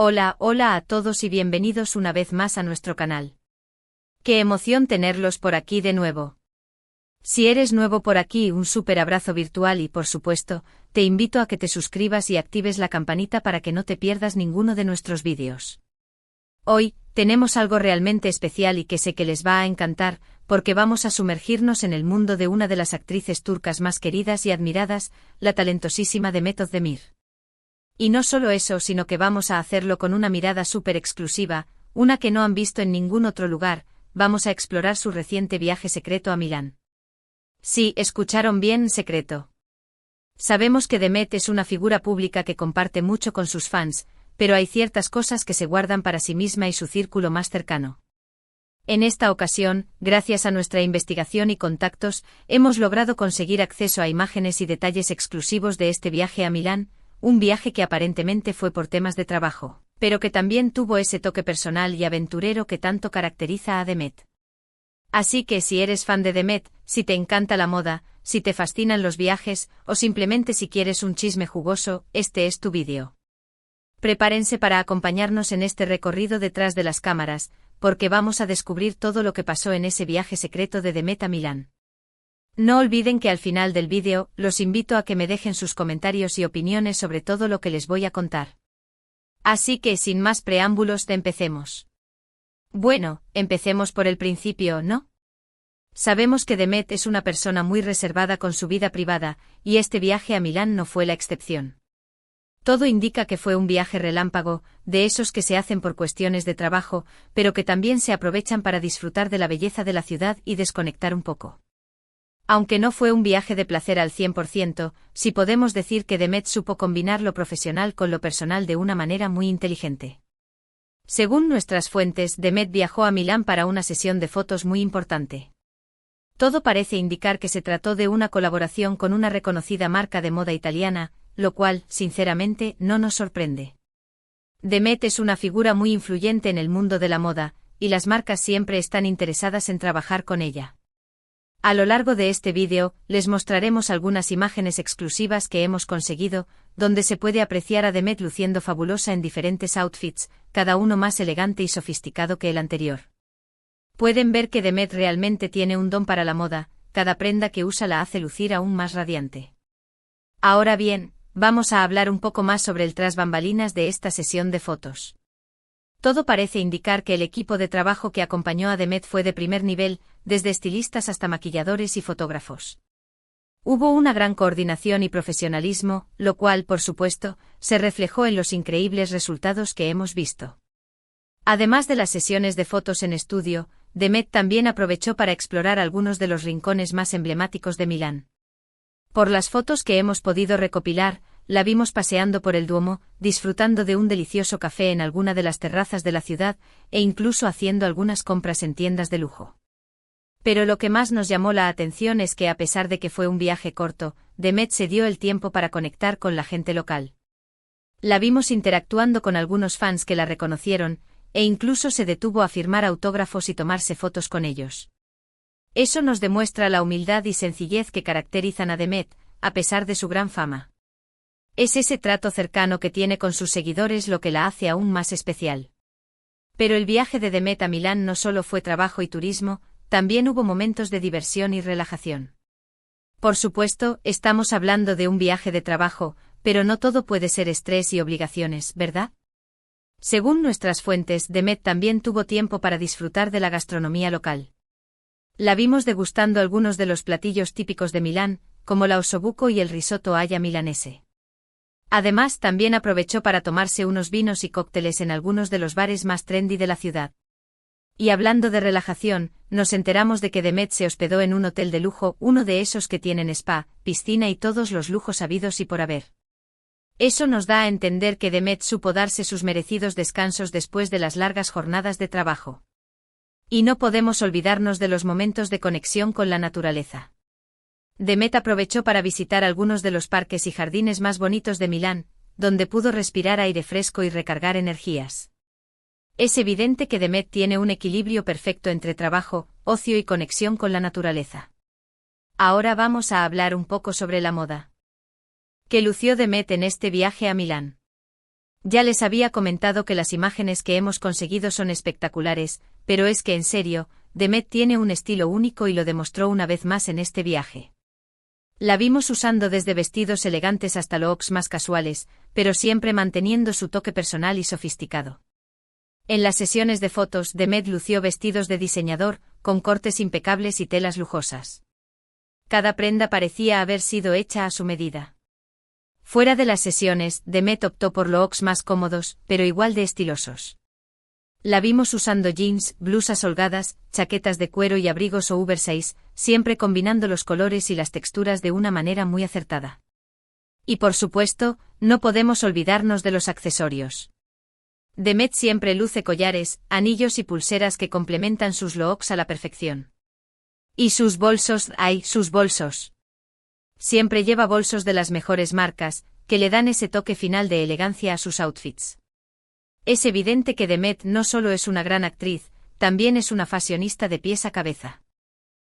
Hola a todos y bienvenidos una vez más a nuestro canal. Qué emoción tenerlos por aquí de nuevo. Si eres nuevo por aquí, un súper abrazo virtual y por supuesto, te invito a que te suscribas y actives la campanita para que no te pierdas ninguno de nuestros vídeos. Hoy, tenemos algo realmente especial y que sé que les va a encantar, porque vamos a sumergirnos en el mundo de una de las actrices turcas más queridas y admiradas, la talentosísima Demet Özdemir. Y no solo eso, sino que vamos a hacerlo con una mirada súper exclusiva, una que no han visto en ningún otro lugar. Vamos a explorar su reciente viaje secreto a Milán. Sí, escucharon bien, secreto. Sabemos que Demet es una figura pública que comparte mucho con sus fans, pero hay ciertas cosas que se guardan para sí misma y su círculo más cercano. En esta ocasión, gracias a nuestra investigación y contactos, hemos logrado conseguir acceso a imágenes y detalles exclusivos de este viaje a Milán, un viaje que aparentemente fue por temas de trabajo, pero que también tuvo ese toque personal y aventurero que tanto caracteriza a Demet. Así que si eres fan de Demet, si te encanta la moda, si te fascinan los viajes, o simplemente si quieres un chisme jugoso, este es tu vídeo. Prepárense para acompañarnos en este recorrido detrás de las cámaras, porque vamos a descubrir todo lo que pasó en ese viaje secreto de Demet a Milán. No olviden que al final del vídeo, los invito a que me dejen sus comentarios y opiniones sobre todo lo que les voy a contar. Así que sin más preámbulos, empecemos. Bueno, empecemos por el principio, ¿no? Sabemos que Demet es una persona muy reservada con su vida privada, y este viaje a Milán no fue la excepción. Todo indica que fue un viaje relámpago, de esos que se hacen por cuestiones de trabajo, pero que también se aprovechan para disfrutar de la belleza de la ciudad y desconectar un poco. Aunque no fue un viaje de placer al 100%, sí podemos decir que Demet supo combinar lo profesional con lo personal de una manera muy inteligente. Según nuestras fuentes, Demet viajó a Milán para una sesión de fotos muy importante. Todo parece indicar que se trató de una colaboración con una reconocida marca de moda italiana, lo cual, sinceramente, no nos sorprende. Demet es una figura muy influyente en el mundo de la moda, y las marcas siempre están interesadas en trabajar con ella. A lo largo de este vídeo, les mostraremos algunas imágenes exclusivas que hemos conseguido, donde se puede apreciar a Demet luciendo fabulosa en diferentes outfits, cada uno más elegante y sofisticado que el anterior. Pueden ver que Demet realmente tiene un don para la moda, cada prenda que usa la hace lucir aún más radiante. Ahora bien, vamos a hablar un poco más sobre el tras bambalinas de esta sesión de fotos. Todo parece indicar que el equipo de trabajo que acompañó a Demet fue de primer nivel, desde estilistas hasta maquilladores y fotógrafos. Hubo una gran coordinación y profesionalismo, lo cual, por supuesto, se reflejó en los increíbles resultados que hemos visto. Además de las sesiones de fotos en estudio, Demet también aprovechó para explorar algunos de los rincones más emblemáticos de Milán. Por las fotos que hemos podido recopilar, la vimos paseando por el Duomo, disfrutando de un delicioso café en alguna de las terrazas de la ciudad, e incluso haciendo algunas compras en tiendas de lujo. Pero lo que más nos llamó la atención es que a pesar de que fue un viaje corto, Demet se dio el tiempo para conectar con la gente local. La vimos interactuando con algunos fans que la reconocieron, e incluso se detuvo a firmar autógrafos y tomarse fotos con ellos. Eso nos demuestra la humildad y sencillez que caracterizan a Demet, a pesar de su gran fama. Es ese trato cercano que tiene con sus seguidores lo que la hace aún más especial. Pero el viaje de Demet a Milán no solo fue trabajo y turismo, también hubo momentos de diversión y relajación. Por supuesto, estamos hablando de un viaje de trabajo, pero no todo puede ser estrés y obligaciones, ¿verdad? Según nuestras fuentes, Demet también tuvo tiempo para disfrutar de la gastronomía local. La vimos degustando algunos de los platillos típicos de Milán, como la ossobuco y el risotto alla milanese. Además, también aprovechó para tomarse unos vinos y cócteles en algunos de los bares más trendy de la ciudad. Y hablando de relajación, nos enteramos de que Demet se hospedó en un hotel de lujo, uno de esos que tienen spa, piscina y todos los lujos habidos y por haber. Eso nos da a entender que Demet supo darse sus merecidos descansos después de las largas jornadas de trabajo. Y no podemos olvidarnos de los momentos de conexión con la naturaleza. Demet aprovechó para visitar algunos de los parques y jardines más bonitos de Milán, donde pudo respirar aire fresco y recargar energías. Es evidente que Demet tiene un equilibrio perfecto entre trabajo, ocio y conexión con la naturaleza. Ahora vamos a hablar un poco sobre la moda. ¿Qué lució Demet en este viaje a Milán? Ya les había comentado que las imágenes que hemos conseguido son espectaculares, pero es que en serio, Demet tiene un estilo único y lo demostró una vez más en este viaje. La vimos usando desde vestidos elegantes hasta looks más casuales, pero siempre manteniendo su toque personal y sofisticado. En las sesiones de fotos, Demet lució vestidos de diseñador, con cortes impecables y telas lujosas. Cada prenda parecía haber sido hecha a su medida. Fuera de las sesiones, Demet optó por looks más cómodos, pero igual de estilosos. La vimos usando jeans, blusas holgadas, chaquetas de cuero y abrigos o oversize, siempre combinando los colores y las texturas de una manera muy acertada. Y por supuesto, no podemos olvidarnos de los accesorios. Demet siempre luce collares, anillos y pulseras que complementan sus looks a la perfección. Y sus bolsos, ¡ay, sus bolsos! Siempre lleva bolsos de las mejores marcas, que le dan ese toque final de elegancia a sus outfits. Es evidente que Demet no solo es una gran actriz, también es una fashionista de pies a cabeza.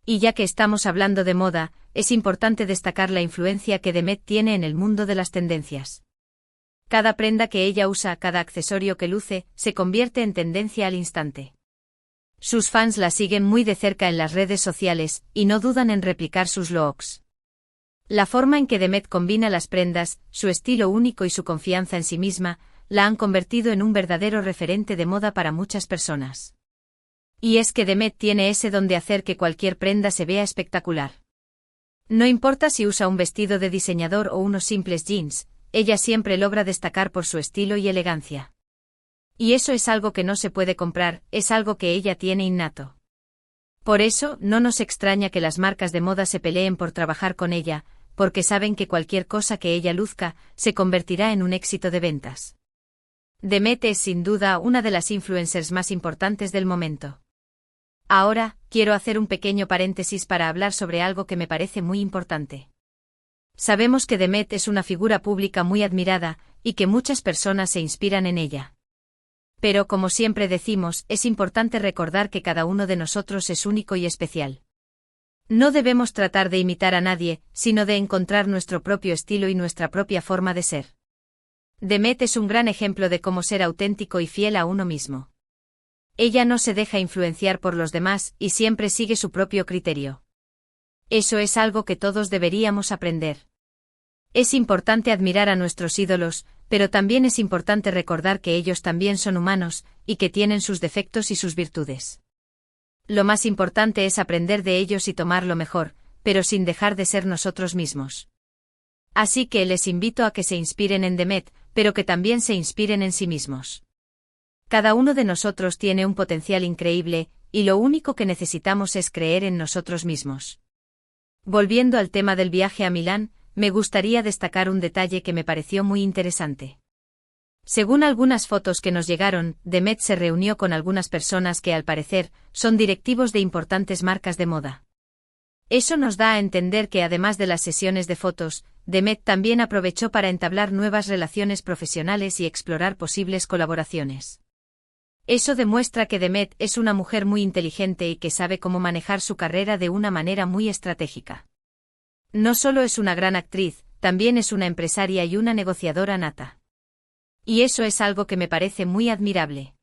Y ya que estamos hablando de moda, es importante destacar la influencia que Demet tiene en el mundo de las tendencias. Cada prenda que ella usa, cada accesorio que luce, se convierte en tendencia al instante. Sus fans la siguen muy de cerca en las redes sociales, y no dudan en replicar sus looks. La forma en que Demet combina las prendas, su estilo único y su confianza en sí misma, la han convertido en un verdadero referente de moda para muchas personas. Y es que Demet tiene ese don de hacer que cualquier prenda se vea espectacular. No importa si usa un vestido de diseñador o unos simples jeans, ella siempre logra destacar por su estilo y elegancia. Y eso es algo que no se puede comprar, es algo que ella tiene innato. Por eso, no nos extraña que las marcas de moda se peleen por trabajar con ella, porque saben que cualquier cosa que ella luzca, se convertirá en un éxito de ventas. Demet es sin duda una de las influencers más importantes del momento. Ahora, quiero hacer un pequeño paréntesis para hablar sobre algo que me parece muy importante. Sabemos que Demet es una figura pública muy admirada, y que muchas personas se inspiran en ella. Pero como siempre decimos, es importante recordar que cada uno de nosotros es único y especial. No debemos tratar de imitar a nadie, sino de encontrar nuestro propio estilo y nuestra propia forma de ser. Demet es un gran ejemplo de cómo ser auténtico y fiel a uno mismo. Ella no se deja influenciar por los demás y siempre sigue su propio criterio. Eso es algo que todos deberíamos aprender. Es importante admirar a nuestros ídolos, pero también es importante recordar que ellos también son humanos, y que tienen sus defectos y sus virtudes. Lo más importante es aprender de ellos y tomar lo mejor, pero sin dejar de ser nosotros mismos. Así que les invito a que se inspiren en Demet, pero que también se inspiren en sí mismos. Cada uno de nosotros tiene un potencial increíble, y lo único que necesitamos es creer en nosotros mismos. Volviendo al tema del viaje a Milán, me gustaría destacar un detalle que me pareció muy interesante. Según algunas fotos que nos llegaron, Demet se reunió con algunas personas que al parecer, son directivos de importantes marcas de moda. Eso nos da a entender que además de las sesiones de fotos, Demet también aprovechó para entablar nuevas relaciones profesionales y explorar posibles colaboraciones. Eso demuestra que Demet es una mujer muy inteligente y que sabe cómo manejar su carrera de una manera muy estratégica. No solo es una gran actriz, también es una empresaria y una negociadora nata. Y eso es algo que me parece muy admirable.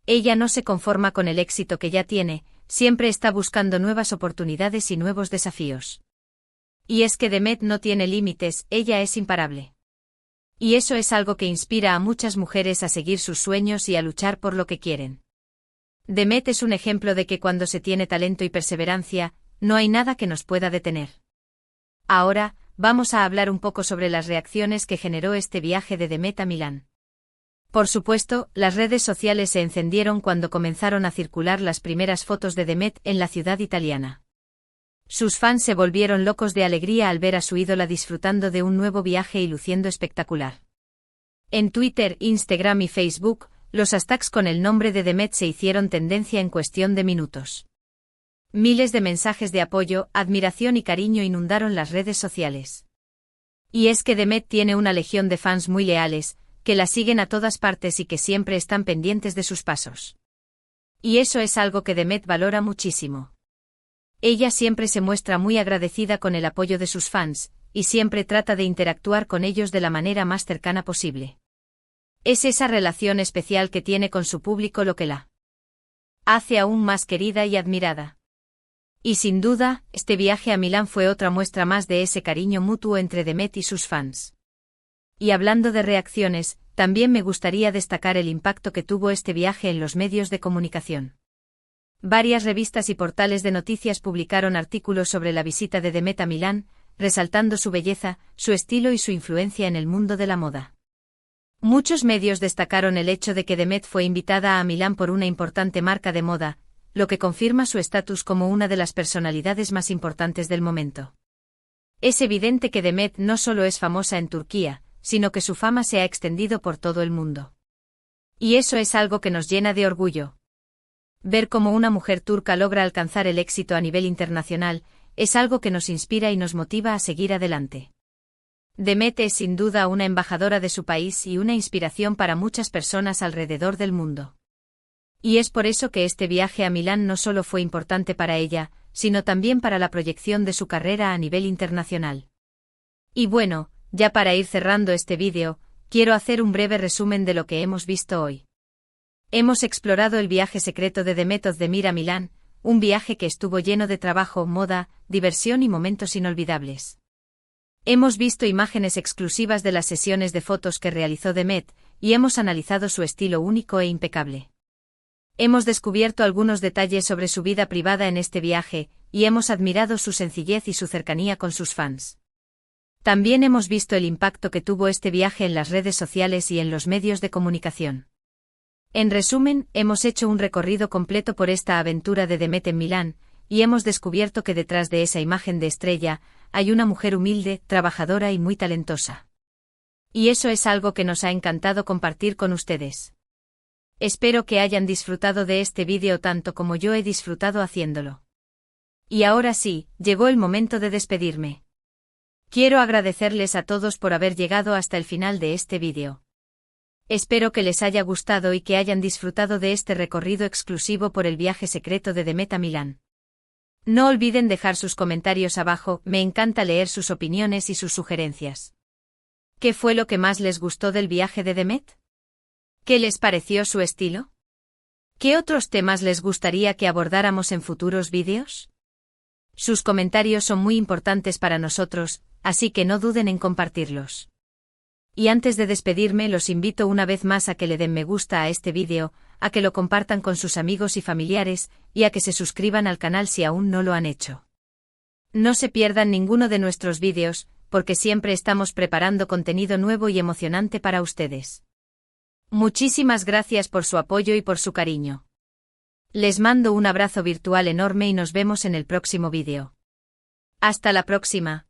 Ella no se conforma con el éxito que ya tiene, siempre está buscando nuevas oportunidades y nuevos desafíos. Y es que Demet no tiene límites, ella es imparable. Y eso es algo que inspira a muchas mujeres a seguir sus sueños y a luchar por lo que quieren. Demet es un ejemplo de que cuando se tiene talento y perseverancia, no hay nada que nos pueda detener. Ahora, vamos a hablar un poco sobre las reacciones que generó este viaje de Demet a Milán. Por supuesto, las redes sociales se encendieron cuando comenzaron a circular las primeras fotos de Demet en la ciudad italiana. Sus fans se volvieron locos de alegría al ver a su ídola disfrutando de un nuevo viaje y luciendo espectacular. En Twitter, Instagram y Facebook, los hashtags con el nombre de Demet se hicieron tendencia en cuestión de minutos. Miles de mensajes de apoyo, admiración y cariño inundaron las redes sociales. Y es que Demet tiene una legión de fans muy leales, que la siguen a todas partes y que siempre están pendientes de sus pasos. Y eso es algo que Demet valora muchísimo. Ella siempre se muestra muy agradecida con el apoyo de sus fans, y siempre trata de interactuar con ellos de la manera más cercana posible. Es esa relación especial que tiene con su público lo que la hace aún más querida y admirada. Y sin duda, este viaje a Milán fue otra muestra más de ese cariño mutuo entre Demet y sus fans. Y hablando de reacciones, también me gustaría destacar el impacto que tuvo este viaje en los medios de comunicación. Varias revistas y portales de noticias publicaron artículos sobre la visita de Demet a Milán, resaltando su belleza, su estilo y su influencia en el mundo de la moda. Muchos medios destacaron el hecho de que Demet fue invitada a Milán por una importante marca de moda, lo que confirma su estatus como una de las personalidades más importantes del momento. Es evidente que Demet no solo es famosa en Turquía, sino que su fama se ha extendido por todo el mundo. Y eso es algo que nos llena de orgullo. Ver cómo una mujer turca logra alcanzar el éxito a nivel internacional, es algo que nos inspira y nos motiva a seguir adelante. Demet es sin duda una embajadora de su país y una inspiración para muchas personas alrededor del mundo. Y es por eso que este viaje a Milán no solo fue importante para ella, sino también para la proyección de su carrera a nivel internacional. Y bueno, ya para ir cerrando este vídeo, quiero hacer un breve resumen de lo que hemos visto hoy. Hemos explorado el viaje secreto de Demet Özdemir a Milán, un viaje que estuvo lleno de trabajo, moda, diversión y momentos inolvidables. Hemos visto imágenes exclusivas de las sesiones de fotos que realizó Demet, y hemos analizado su estilo único e impecable. Hemos descubierto algunos detalles sobre su vida privada en este viaje, y hemos admirado su sencillez y su cercanía con sus fans. También hemos visto el impacto que tuvo este viaje en las redes sociales y en los medios de comunicación. En resumen, hemos hecho un recorrido completo por esta aventura de Demet en Milán, y hemos descubierto que detrás de esa imagen de estrella, hay una mujer humilde, trabajadora y muy talentosa. Y eso es algo que nos ha encantado compartir con ustedes. Espero que hayan disfrutado de este vídeo tanto como yo he disfrutado haciéndolo. Y ahora sí, llegó el momento de despedirme. Quiero agradecerles a todos por haber llegado hasta el final de este vídeo. Espero que les haya gustado y que hayan disfrutado de este recorrido exclusivo por el viaje secreto de Demet a Milán. No olviden dejar sus comentarios abajo, me encanta leer sus opiniones y sus sugerencias. ¿Qué fue lo que más les gustó del viaje de Demet? ¿Qué les pareció su estilo? ¿Qué otros temas les gustaría que abordáramos en futuros vídeos? Sus comentarios son muy importantes para nosotros, así que no duden en compartirlos. Y antes de despedirme los invito una vez más a que le den me gusta a este vídeo, a que lo compartan con sus amigos y familiares, y a que se suscriban al canal si aún no lo han hecho. No se pierdan ninguno de nuestros vídeos, porque siempre estamos preparando contenido nuevo y emocionante para ustedes. Muchísimas gracias por su apoyo y por su cariño. Les mando un abrazo virtual enorme y nos vemos en el próximo vídeo. Hasta la próxima.